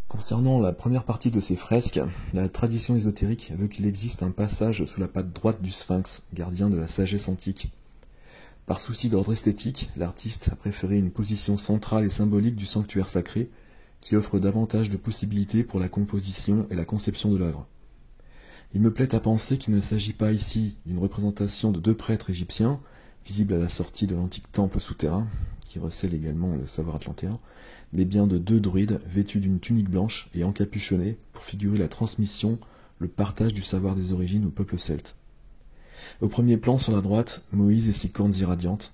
Concernant la première partie de ces fresques, la tradition ésotérique veut qu'il existe un passage sous la patte droite du sphinx, gardien de la sagesse antique. Par souci d'ordre esthétique, l'artiste a préféré une position centrale et symbolique du sanctuaire sacré, qui offre davantage de possibilités pour la composition et la conception de l'œuvre. Il me plaît à penser qu'il ne s'agit pas ici d'une représentation de deux prêtres égyptiens, visibles à la sortie de l'antique temple souterrain, qui recèle également le savoir atlantéen, mais bien de deux druides vêtus d'une tunique blanche et encapuchonnés pour figurer la transmission, le partage du savoir des origines au peuple celte. Au premier plan sur la droite, Moïse et ses cornes irradiantes.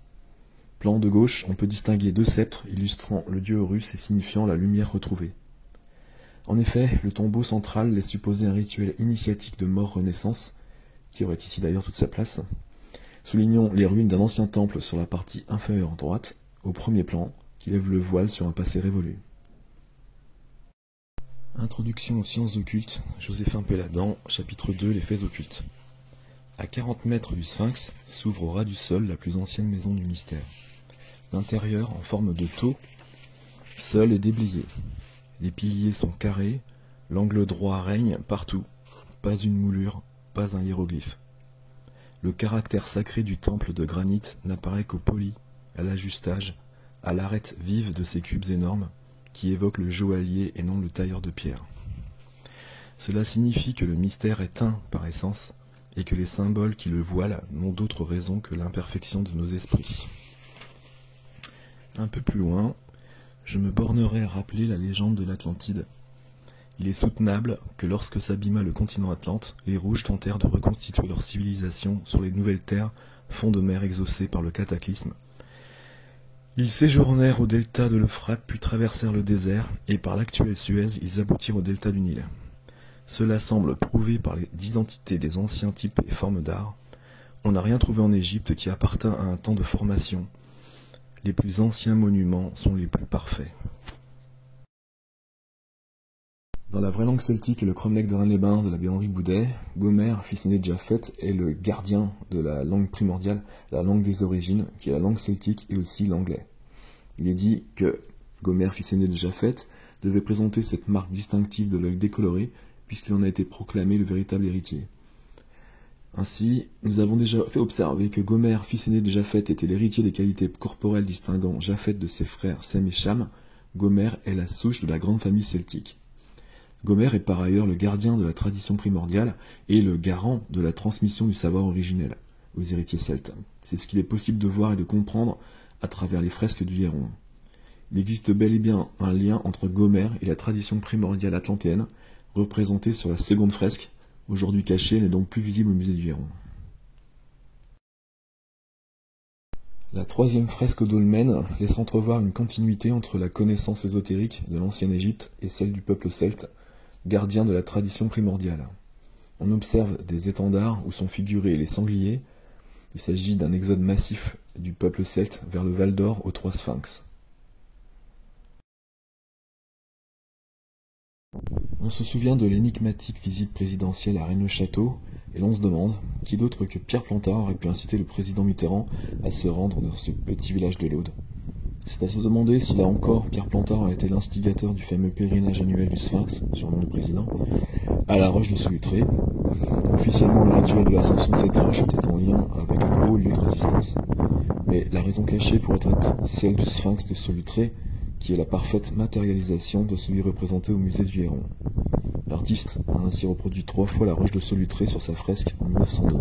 Plan de gauche, on peut distinguer deux sceptres illustrant le dieu Horus et signifiant la lumière retrouvée. En effet, le tombeau central laisse supposer un rituel initiatique de mort-renaissance, qui aurait ici d'ailleurs toute sa place. Soulignons les ruines d'un ancien temple sur la partie inférieure droite, au premier plan, qui lève le voile sur un passé révolu. Introduction aux sciences occultes, Joséphin Péladan, chapitre 2, les faits occultes. À 40 mètres du sphinx s'ouvre au ras du sol la plus ancienne maison du mystère. L'intérieur, en forme de tau, seul est déblayé. Les piliers sont carrés, l'angle droit règne partout, pas une moulure, pas un hiéroglyphe. Le caractère sacré du temple de granit n'apparaît qu'au poli, à l'ajustage, à l'arête vive de ces cubes énormes, qui évoquent le joaillier et non le tailleur de pierre. Cela signifie que le mystère est un par essence, et que les symboles qui le voilent n'ont d'autre raison que l'imperfection de nos esprits. Un peu plus loin, je me bornerai à rappeler la légende de l'Atlantide. Il est soutenable que lorsque s'abîma le continent Atlante, les Rouges tentèrent de reconstituer leur civilisation sur les nouvelles terres, fonds de mer exaucés par le cataclysme. Ils séjournèrent au delta de l'Euphrate puis traversèrent le désert, et par l'actuel Suez, ils aboutirent au delta du Nil. Cela semble prouvé par l'identité des anciens types et formes d'art. On n'a rien trouvé en Égypte qui appartint à un temps de formation. Les plus anciens monuments sont les plus parfaits. Dans la vraie langue celtique et le cromlech de Rennes-les-Bains de l'abbé Henri Boudet, Gomère, fils aîné de Japhet, est le gardien de la langue primordiale, la langue des origines, qui est la langue celtique et aussi l'anglais. Il est dit que Gomère, fils aîné de Japhet, devait présenter cette marque distinctive de l'œil décoloré, puisqu'il en a été proclamé le véritable héritier. Ainsi, nous avons déjà fait observer que Gomère, fils aîné de Japhet, était l'héritier des qualités corporelles distinguant Japhet de ses frères Sem et Cham. Gomère est la souche de la grande famille celtique. Gomère est par ailleurs le gardien de la tradition primordiale et le garant de la transmission du savoir originel aux héritiers celtes. C'est ce qu'il est possible de voir et de comprendre à travers les fresques du Hieron. Il existe bel et bien un lien entre Gomère et la tradition primordiale atlantéenne, représentée sur la seconde fresque. Aujourd'hui cachée, elle n'est donc plus visible au musée du Hieron. La troisième fresque au dolmen laisse entrevoir une continuité entre la connaissance ésotérique de l'ancienne Égypte et celle du peuple celte, gardien de la tradition primordiale. On observe des étendards où sont figurés les sangliers. Il s'agit d'un exode massif du peuple celte vers le Val d'Or aux trois sphinx. On se souvient de l'énigmatique visite présidentielle à Rennes-le-Château, et l'on se demande qui d'autre que Pierre Plantard aurait pu inciter le président Mitterrand à se rendre dans ce petit village de l'Aude. C'est à se demander si là encore Pierre Plantard a été l'instigateur du fameux pèlerinage annuel du Sphinx, surnom du président, à la roche de Solutré. Officiellement, le rituel de l'ascension de cette roche était en lien avec le haut lieu de résistance, mais la raison cachée pourrait être celle du Sphinx de Solutré, qui est la parfaite matérialisation de celui représenté au musée du Hieron. L'artiste a ainsi reproduit 3 fois la roche de Solutré sur sa fresque en 1902.